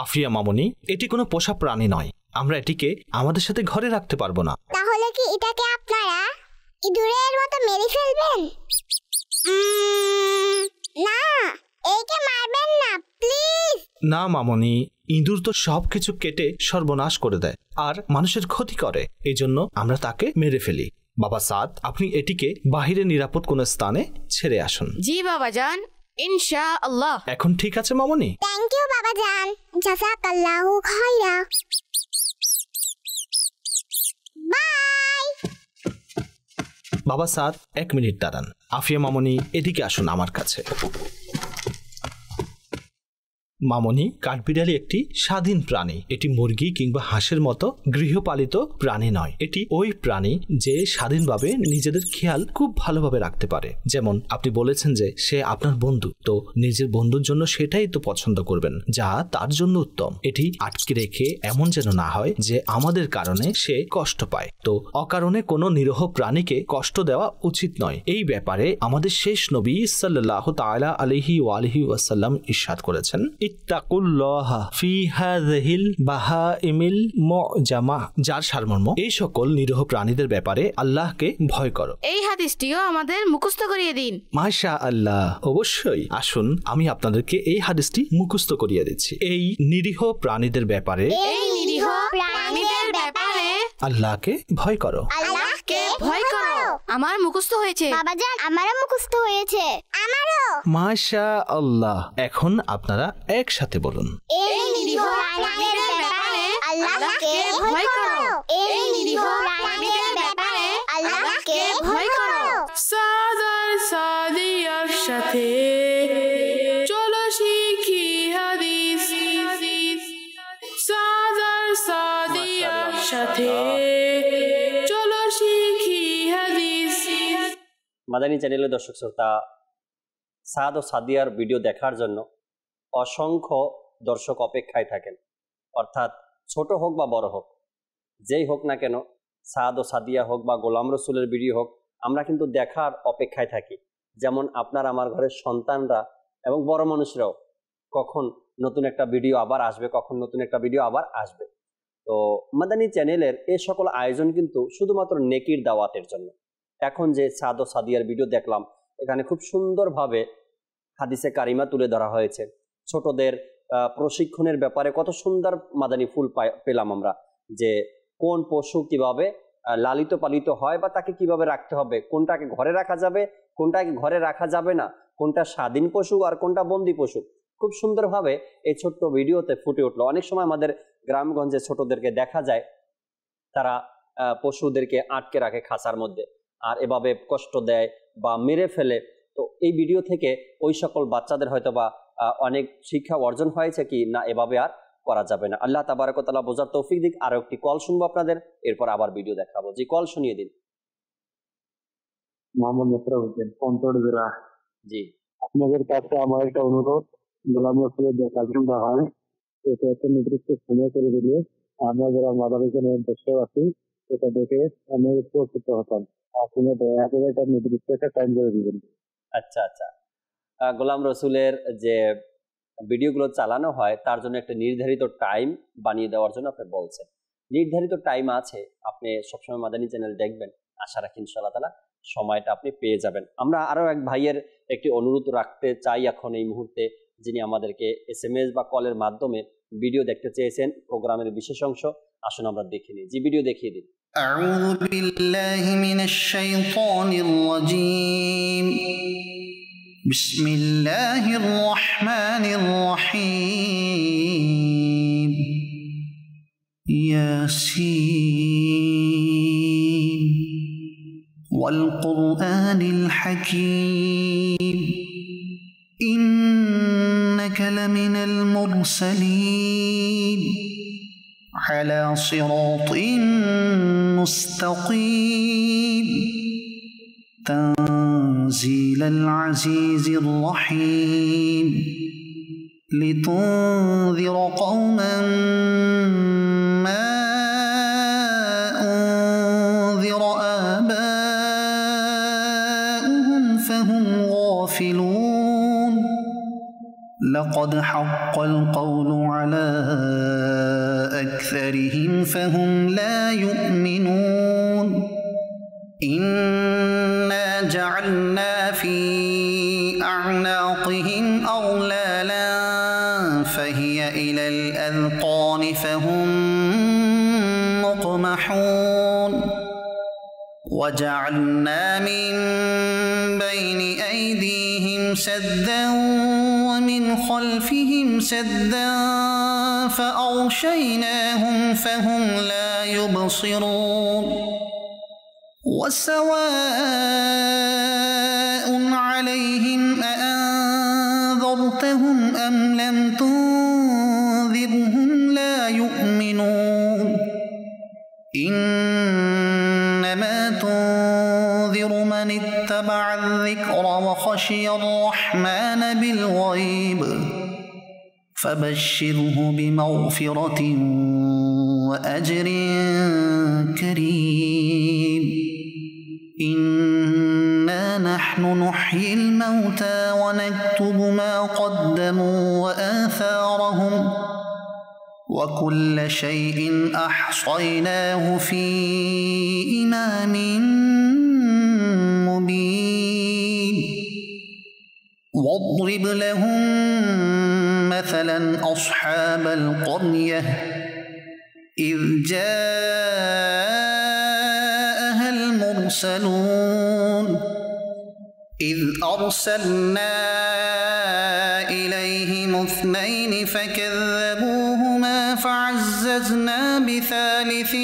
আফিয়া মামনি, এটি কোনো পোষা প্রাণী নয়, আমরা এটিকে আমাদের সাথে ঘরে রাখতে পারবো না। তাহলে কি এটাকে আপনারা ইঁদুরের মতো মেরে ফেলবেন? না, একে মারবেন না প্লিজ। না মামনি, ইঁদুর তো সবকিছু কেটে সর্বনাশ করে দেয় আর মানুষের ক্ষতি করে, এজন্য আমরা তাকে মেরে ফেলি। বাবা সাদ, আপনি এটিকে বাহিরে নিরাপদ কোনো স্থানে ছেড়ে আসুন। জি বাবা যান, ইনশাআল্লাহ। এখন ঠিক আছে মামনি? থ্যাংক ইউ বাবা জান, জাযাকাল্লাহু খাইরা। বাই। বাবা সাদ, 1 মিনিট দাঁড়ান। আফিয়া মামনি, এদিকে আসুন আমার কাছে। মামনি, কাঠবিড়ালি একটি স্বাধীন প্রাণী। এটি মুরগি কিংবা হাঁসের মতো গৃহপালিত প্রাণী নয়। এটি ওই প্রাণী যে স্বাধীনভাবে নিজেদের খেয়াল খুব ভালোভাবে রাখতে পারে। যেমন আপনি বলেছেন যে সে আপনার বন্ধু, তো নিজের বন্ধুর জন্য সেটাই তো পছন্দ করবেন যা তার জন্য উত্তম। এটি আটকে রেখে এমন যেন না হয় যে আমাদের কারণে সে কষ্ট পায়। তো অকারণে কোনো নিরীহ প্রাণীকে কষ্ট দেওয়া উচিত নয়। এই ব্যাপারে আমাদের শেষ নবী সাল্লাল্লাহু তাআলা আলাইহি ওয়া আলিহি ওয়াসাল্লাম ইরশাদ করেছেন, ইত্তাকুল্লাহা ফি হাযিহিল বাহাইমিল মুজামা, যার সারমর্ম এই সকল নিরীহ প্রাণীদের ব্যাপারে আল্লাহকে ভয় করো। এই হাদিসটিও আমাদের মুখস্থ করিয়ে দিন। মাশাআল্লাহ, অবশ্যই। আসুন আমি আপনাদেরকে এই হাদিসটি মুখস্থ করিয়ে দিচ্ছি। এই নিরীহ প্রাণীদের ব্যাপারে আল্লাহকে ভয় করো। আল্লাহকে ভয় করো। আমার মুখস্থ হয়েছে। বাবা জান, আমারও মুখস্থ হয়েছে। আমারও। মাশাআল্লাহ। এখন আপনারা একসাথে বলুন, এই নিরীহ প্রাণীদের ব্যাপারে আল্লাহকে ভয় করো। এই নিরীহ প্রাণীদের ব্যাপারে আল্লাহকে ভয় করো। সাদার সাদিয়ার সাথে চলো শিখি হাদিস। সাদার সাদিয়ার সাথে চলো শিখি হাদিস। মাদানী চ্যানেলের দর্শক শ্রোতা, সাদ ও সাদিয়ার ভিডিও দেখার জন্য অসংখ্য দর্শক অপেক্ষায় থাকেন। অর্থাৎ ছোট হোক বা বড় হোক, যেই হোক না কেন, সাদ ও সাদিয়া হোক বা গোলাম রসুলের ভিডিও হোক, আমরা কিন্তু দেখার অপেক্ষায় থাকি। যেমন আপনার আমার ঘরের সন্তানরা এবং বড় মানুষরাও কখন নতুন একটা ভিডিও আবার আসবে, কখন নতুন একটা ভিডিও আবার আসবে। তো মাদানী চ্যানেলের এই সকল আয়োজন কিন্তু শুধুমাত্র নেকির দাওয়াতের জন্য। এখন যে সাদ ও সাদিয়ার ভিডিও দেখলাম, এখানে খুব সুন্দরভাবে হাদিসে কারিমা তুলে ধরা হয়েছে। ছোটদের প্রশিক্ষণের ব্যাপারে কত সুন্দর মাদানী ফুল পেলাম আমরা, যে কোন পশু কিভাবে লালিত পালিত হয় বা তাকে কিভাবে রাখতে হবে, কোনটাকে ঘরে রাখা যাবে, কোনটাকে ঘরে রাখা যাবে না, কোনটা স্বাধীন পশু আর কোনটা বন্দি পশু, খুব সুন্দরভাবে এই ছোট্ট ভিডিওতে ফুটে উঠলো। অনেক সময় আমাদের গ্রামগঞ্জে ছোটদেরকে দেখা যায় তারা পশুদেরকে আটকে রাখে খাঁচার মধ্যে আর এভাবে কষ্ট দেয় বা মেরে ফেলে। তো এই ভিডিও থেকে ওই সকল বাচ্চাদের হয়তো বা অনেক শিক্ষা অর্জন হয়েছে কি না এভাবে আর করা যাবে না। আল্লাহ তাবারক ওয়া তাআলা বোঝার তৌফিক দিক। আরো একটি কল শুনবো আপনাদের, এরপর আবার ভিডিও দেখাবো। জি, কল শুনিয়ে দিন। মোহাম্মদ মোশাররফ হোসেন, পন্তড়জোড়া। জি, আপনাদের কাছে আমার একটা অনুরোধ, গোলাম রসুলের যে কাজটা হয় এটা একটা নির্দিষ্ট সময় করে দিলে আমরা যারা মাদারীপুরের দর্শক আছি এটা দেখে আমি উপকৃত হতাম। আপনি দয়া করে এটা নির্দিষ্ট একটা টাইম করে দিবেন। আচ্ছা আচ্ছা। গোলাম রসুলের যে ভিডিওগুলো চালানো হয় তার জন্য একটা নির্ধারিত টাইম বানিয়ে দেওয়ার জন্য আপনি বলছেন। নির্ধারিত টাইম আছে, আপনি সবসময় মাদানী চ্যানেল দেখবেন, আশা রাখি ইনশাআল্লাহ তাআলা সময়টা আপনি পেয়ে যাবেন। আমরা আরও এক ভাইয়ের একটি অনুরোধ রাখতে চাই এখন এই মুহূর্তে, যিনি আমাদেরকে SMS বা কলের মাধ্যমে ভিডিও দেখতে চেয়েছেন প্রোগ্রামের বিশেষ অংশ। আসুন আমরা দেখে নিই, যে ভিডিও দেখিয়ে দিন। আউযু বিল্লাহি মিনাশ শাইতানির রাজীম। বিসমিল্লাহির রহমানির রহিম। ইয়াসিন ওয়াল কুরআনিল হাকীম। إنك لمن المرسلين على صراط مستقيم تنزيل العزيز الرحيم لتنذر قوما ما أنذر آباؤهم فهم غافلون لقد حق القول على أكثرهم فهم لا يؤمنون إنا جعلنا في أعناقهم أغلالا فهي إلى الأذقان فهم مقمحون وجعلنا من بين أيديهم سدا ومن خلفهم سدا فأغشيناهم فهم لا يبصرون وسواء عليهم أأنذرتهم أم لم تنذرهم لا يؤمنون إنما تنذر من اتبع الذكر وخشي الرحمن بالغيب فبشره بمغفرة وأجر كريم إنا نحن نحيي الموتى ونكتب ما قدموا وآثارهم وكل شيء أحصيناه في إمام مبين واضرب لهم مثلا أصحاب القرية إذ جاءها المرسلون إذ أرسلنا إليهم اثنين فكذبوهما فعززنا بثالث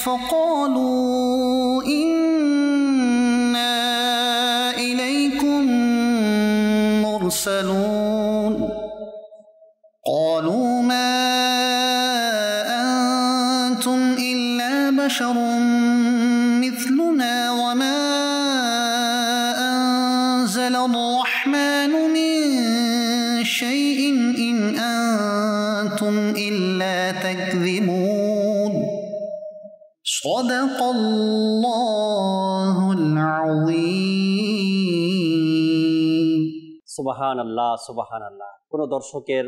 فقالوا إنا إليكم مرسلون قالوا ما أنتم إلا بشر مثلنا وما أنزل الرحمن من شيء إن أنتم إلا تكذبون صدق الله العظيم সুবহানাল্লাহ সুবহানাল্লাহ। কোন দর্শকের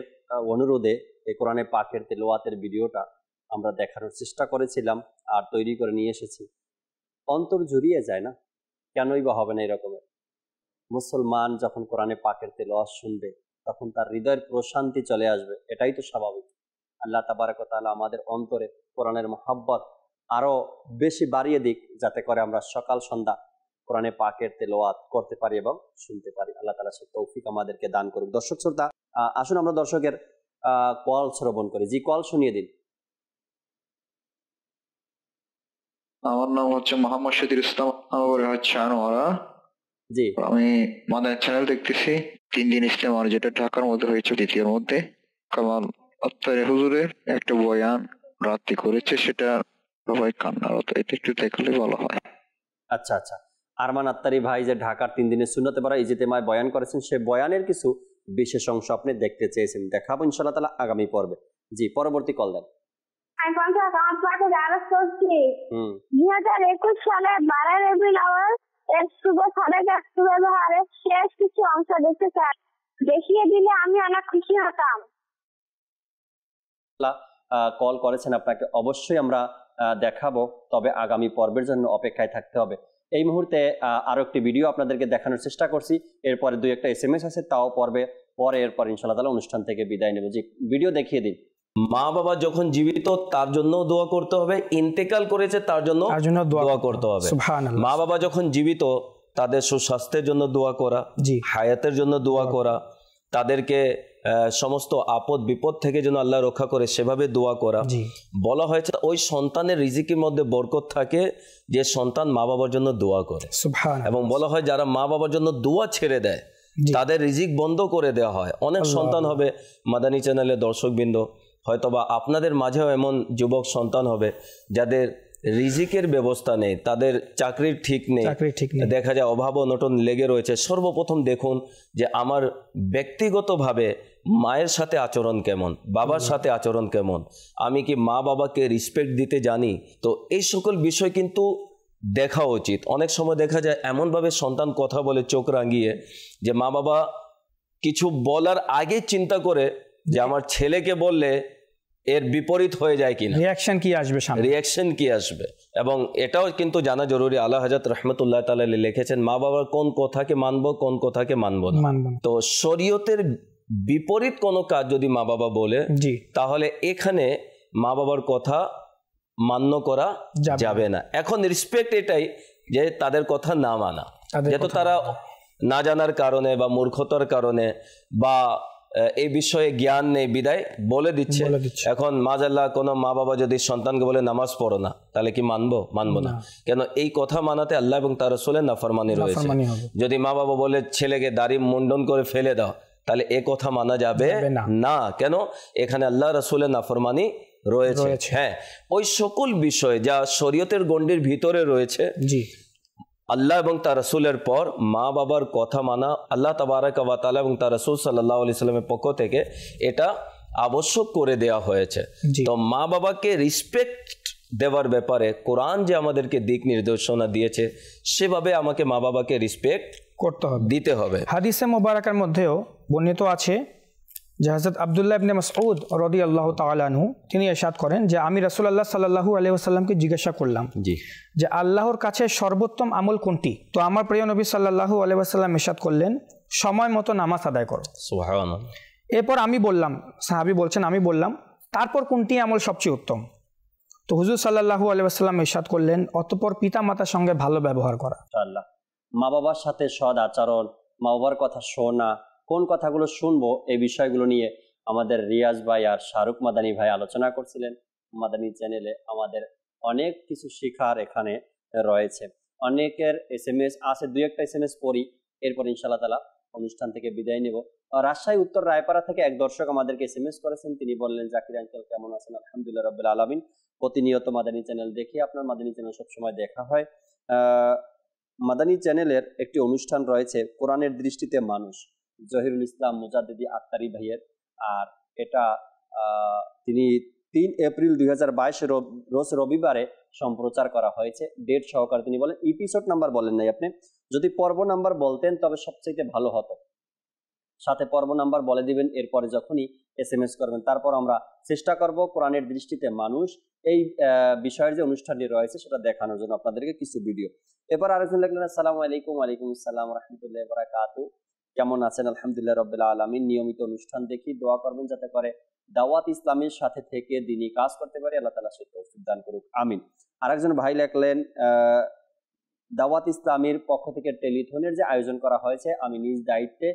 অনুরোধে এই কোরআনে পাকের তেলাওয়াতের ভিডিওটা আমরা দেখানোর চেষ্টা করেছিলাম আর তৈরি করে নিয়ে এসেছি। অন্তর জুড়িয়ে যায় না? কেনই বা হবে না এরকমের? মুসলমান যখন কোরআনে পাকের তেলাওয়াত শুনবে তখন তার হৃদয়ের প্রশান্তি চলে আসবে, এটাই তো স্বাভাবিক। আল্লাহ তাবারক ওয়া তাআলা আমাদের অন্তরে কোরআনের মহব্বত আরো বেশি বাড়িয়ে দিক, যাতে করে আমরা সকাল সন্ধ্যা কোরআনে পাকের তেলাওয়াত করতে পারি এবং শুনতে পারি। আল্লাহ তাআলা সে তৌফিক আমাদেরকে দান করুক। দর্শক শ্রোতা, আসুন আমরা দর্শকের কল শ্রবণ করি। জি, কল শুনিয়ে দিন। আমার নাম হচ্ছে মোহাম্মদ শহীদুল ইসলাম, আমার হচ্ছে আনোয়ারা। জি, আমি মাদানী চ্যানেল দেখতেছি। 3 দিন ইসলাম আর যেটা ঢাকার মধ্যে হয়েছে, দ্বিতীয়ের মধ্যে কামাল আত্তারি হুজুরের একটা বয়ান রাত্রি করেছে, সেটা সবাই কান্নারত। এটা একটু দেখলে ভালো হয়। আচ্ছা আচ্ছা, আরমান আত্তারি ভাই যে ঢাকার 3 দিনের সুন্নতে পারা ইজতেমায় বয়ান করেছেন, সে বয়ানের কিছু বিশেষ অংশ আপনি দেখতে চেয়েছেন, দেখাবো ইনশাআল্লাহ তাআলা আগামী পর্বে। জি, পরবর্তী কল দেন। 2021 সালে 12 রবিউল আউয়াল এর শুভ সাদেকের ব্যবহারে শেষ কিছু অংশ দেখতে চাই। দেখিয়ে দিলে আমি অনেক খুশি হতাম। কল করেছেন আপনাকে, অবশ্যই আমরা দেখাবো, তবে আগামী পর্বের জন্য অপেক্ষায় থাকতে হবে। এই মুহূর্তে আরো একটি ভিডিও আপনাদেরকে দেখানোর চেষ্টা করছি, এরপরে 2-1টা SMS আছে, তাও পরে এরপর ইনশাআল্লাহ তাআলা অনুষ্ঠান থেকে বিদায় নেব। জি, ভিডিও দেখিয়ে দিন। মা বাবা যখন জীবিত তার জন্য দোয়া করতে হবে, ইন্তেকাল করেছে তার জন্য দোয়া করতে হবে। মা বাবা যখন জীবিত তাদের সুস্বাস্থ্যের জন্য দোয়া করা, হায়াতের জন্য দোয়া করা, তাদেরকে সমস্ত আপদ বিপদ থেকে যেন আল্লাহ রক্ষা করে সেভাবে দোয়া করা। বলা হয়েছে ওই সন্তানের রিজিকের মধ্যে বরকত থাকে যে সন্তান মা বাবার জন্য দোয়া করে। এবং বলা হয় যারা মা বাবার জন্য দোয়া ছেড়ে দেয় তাদের রিজিক বন্ধ করে দেওয়া হয়। অনেক সন্তান হবে মাদানী চ্যানেলের দর্শকবৃন্দ, হয়তোবা আপনাদের মাঝেও এমন যুবক সন্তান হবে যাদের রিজিকের ব্যবস্থা নেই, তাদের চাকরির ঠিক নেই, দেখা যায় অভাব অনটন লেগে রয়েছে। সর্বপ্রথম দেখুন যে আমার ব্যক্তিগতভাবে মায়ের সাথে আচরণ কেমন, বাবার সাথে আচরণ কেমন, আমি কি মা বাবাকে রেসপেক্ট দিতে জানি। তো এই সকল বিষয় কিন্তু দেখা উচিত। অনেক সময় দেখা যায় এমনভাবে সন্তান কথা বলে চোখ রাঙিয়ে যে মা বাবা কিছু বলার আগে চিন্তা করে যে আমার ছেলেকে বললে এর বিপরীত হয়ে যায় কিনা, রিয়াকশন কি আসবে। এবং এটাও কিন্তু জানা জরুরি। আলা হযরত রাহমাতুল্লাহ তাআলা লিখেছেন মা বাবার কোন কথাকে মানবো কোন কথাকে মানবো না। তো শরীয়তের বিপরীত কোনো কাজ যদি মা বাবা বলে তাহলে এখানে মা বাবার কথা মান্য করা যাবে না। এখন রেসপেক্ট এটাই যে তাদের কথা না মানা, যেহেতু তারা না জানার কারণে বা মূর্খতার কারণে বা এই বিষয়ে জ্ঞান নেই বিদায় বলে দিচ্ছে। এখন মাজাল্লাহ কোনো মা বাবা যদি সন্তানকে বলে নামাজ পড়ো না, তাহলে কি মানবো না? কেন এই কথা মানাতে আল্লাহ এবং তার রাসূলের নাফরমানি রয়েছে। যদি মা বাবা বলে ছেলেকে দাড়ি মুন্ডন করে ফেলে দাও, তাহলে এ কথা মানা যাবে না। কেন? এখানে আল্লাহ রাসূলের নাফরমানি রয়েছে। হ্যাঁ, ওই সকল বিষয় যা শরীয়তের গণ্ডির ভিতরে রয়েছে, আল্লাহ এবং তার রাসূলের পর মা বাবার কথা মানা আল্লাহ তাবারাকা ওয়া তাআলা এবং তার রাসূল সাল্লাল্লাহু আলাইহি সাল্লামের পক্ষ থেকে এটা আবশ্যক করে দেওয়া হয়েছে। তো মা বাবাকে রেসপেক্ট দেওয়ার ব্যাপারে কোরআন যে আমাদেরকে দিক নির্দেশনা দিয়েছে সেভাবে আমাকে মা বাবাকে রেসপেক্ট করতে হবে, দিতে হবে। হাদিসে মুবারাকার মধ্যেও বর্ণিত আছে যে হযরত আব্দুল্লাহ ইবনে মাসউদ রাদিয়াল্লাহু তাআলা আনহু তিনি ইরশাদ করেন যে আমি রাসূলুল্লাহ সাল্লাল্লাহু আলাইহি ওয়াসাল্লামকে জিজ্ঞাসা করলাম যে আল্লাহর কাছে সর্বোত্তম আমল কোনটি? তো আমার প্রিয় নবী সাল্লাল্লাহু আলাইহি ওয়াসাল্লাম ইরশাদ করলেন সময় মতো নামাজ আদায় করো। সুবহানাল্লাহ। এরপর আমি বললাম, সাহাবী বলছেন আমি বললাম তারপর কোনটি আমল সবচেয়ে উত্তম? তো হুজুর সাল্লাল্লাহু আলাইহি ওয়াসাল্লাম ইরশাদ করলেন অতঃপর পিতা মাতার সঙ্গে ভালো ব্যবহার করা। ইনশাআল্লাহ মা বাবার সাথে সৎ আচরণ, মা বাবার কথা শোনা, কোন কথাগুলো শুনবো এই বিষয়গুলো নিয়ে আমাদের রিয়াজ ভাই আর শাহরুখ মাদানী ভাই আলোচনা করছিলেন। মাদানী চ্যানেলে আমাদের অনেক কিছু শেখার এখানে রয়েছে। অনেকের SMS আছে, 2-1টা SMS পড়ি, এরপর ইনশাআল্লাহ তাআলা অনুষ্ঠান থেকে বিদায় নেব। রাজশাহী উত্তর রায়পাড়া থেকে এক দর্শক আমাদেরকে SMS করেছেন, তিনি বললেন জাকির আঙ্কেল কেমন আছেন? আলহামদুলিল্লাহ রাব্বিল আলামিন। প্রতিনিয়ত মাদানী চ্যানেল দেখি, আপনার মাদানী চ্যানেল সবসময় দেখা হয়। মাদানী চ্যানেলের একটি অনুষ্ঠান রয়েছে কোরআনের দৃষ্টিতে মানুষ, জহিরুল ইসলাম মুজাদ্দিদি আত্তারি ভাইয়ের। আর এটা তিনি 3 এপ্রিল 2022 রোজ রবিবারে সম্প্রচার করা হয়েছে ডেট সহকারে। তিনি বলেন এপিসোড নাম্বার বলেন নাই আপনি, যদি পর্ব নাম্বার বলতেন তবে সবচেয়ে ভালো হতো, সাথে পর্ব নাম্বার বলে দিবেন এরপরে যখনই SMS করবেন। তারপর আমরা চেষ্টা করব কোরআনের দৃষ্টিতে মানুষ এই বিষয়ের যে অনুষ্ঠানটি রয়েছে সেটা দেখানোর জন্য আপনাদেরকে কিছু ভিডিও। এবার আরেকজন লিখলেন আসসালামু আলাইকুম। ওয়ালাইকুম আসসালাম ওয়া রাহমাতুল্লাহি ওয়া বারাকাতুহু। কেমন আছেন? আলহামদুলিল্লাহ রাব্বিল আলামিন। নিয়মিত অনুষ্ঠান দেখি, দোয়া করবেন যাতে করে দাওয়াত ইসলামের সাথে থেকে দ্বীনি কাজ করতে পারি, আল্লাহ তাআলা সে তৌফিক দান করুক, আমিন। আরেকজন ভাই লিখলেন দাওয়াত ইসলামের পক্ষ থেকে টেলিথনের যে আয়োজন করা হয়েছে, আমি নিজ দায়িত্বে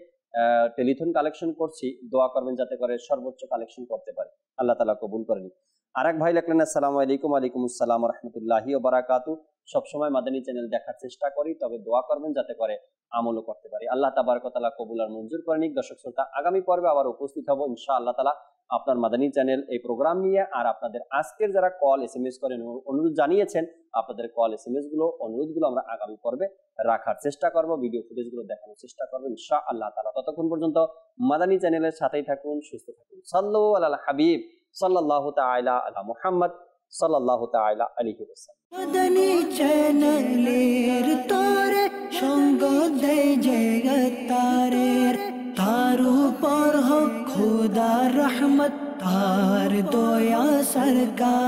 টেলিথন কালেকশন করছি, দোয়া করবেন যাতে করে সর্বোচ্চ কালেকশন করতে পারি, আল্লাহ তাআলা কবুল করেন। আরেক ভাই লিখলেন আসসালামু আলাইকুম। ওয়ালাইকুম আসসালাম ওয়া রাহমাতুল্লাহি ওয়া বারাকাতুহু। সবসময় মাদানী চ্যানেল দেখার চেষ্টা করি, তবে দোয়া করবেন যাতে করে আমলও করতে পারি, আল্লাহ তাবারক ওয়া তাআলা কবুল আর মঞ্জুর করে নিক। দর্শক শ্রোতা, আগামী পর্বে আবার উপস্থিত হব ইনশাআল্লাহ তাআলা আপনার মাদানী চ্যানেল এই প্রোগ্রাম নিয়ে। আর আপনাদের আজকের যারা কল SMS করেন অনুরোধ জানিয়েছেন, আপনাদের কল SMS গুলো অনুরোধগুলো আমরা আগামী পর্বে রাখার চেষ্টা করব, ভিডিও ফুটেজগুলো দেখানোর চেষ্টা করব ইনশাআল্লাহ তাআলা। ততক্ষণ পর্যন্ত মাদানী চ্যানেলের সাথেই থাকুন, সুস্থ থাকুন। সাল্লু আলাল হাবিব সাল্লাল্লাহু তাআলা আলা মুহাম্মদ সাল্লাল্লাহু তাআলা আলাইহি ওয়াসাল্লাম। মাদানী চ্যানেলের তোরে সঙ্গ দেয় জগতারের তারু রহমত তার দয়া সরকার